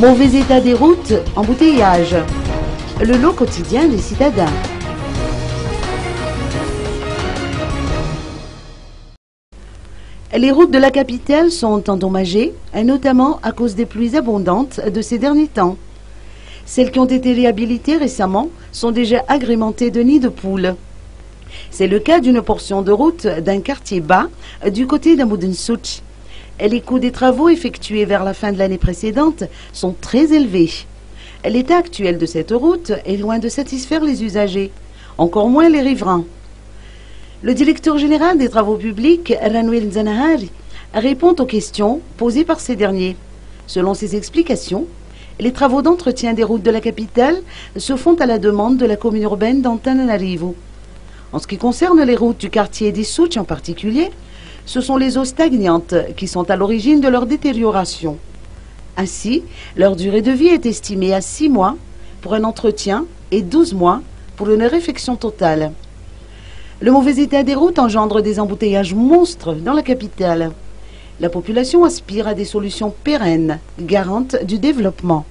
Mauvais état des routes, embouteillage. Le lot quotidien des citadins. Les routes de la capitale sont endommagées, notamment à cause des pluies abondantes de ces derniers temps. Celles qui ont été réhabilitées récemment sont déjà agrémentées de nids de poules. C'est le cas d'une portion de route d'un quartier bas du côté d'Amoudensouch. Les coûts des travaux effectués vers la fin de l'année précédente sont très élevés. L'état actuel de cette route est loin de satisfaire les usagers, encore moins les riverains. Le directeur général des travaux publics, Ranouil Zanahari, répond aux questions posées par ces derniers. Selon ses explications, les travaux d'entretien des routes de la capitale se font à la demande de la commune urbaine d'Antananarivo. En ce qui concerne les routes du quartier d'Issouch en particulier, ce sont les eaux stagnantes qui sont à l'origine de leur détérioration. Ainsi, leur durée de vie est estimée à 6 mois pour un entretien et 12 mois pour une réfection totale. Le mauvais état des routes engendre des embouteillages monstres dans la capitale. La population aspire à des solutions pérennes, garantes du développement.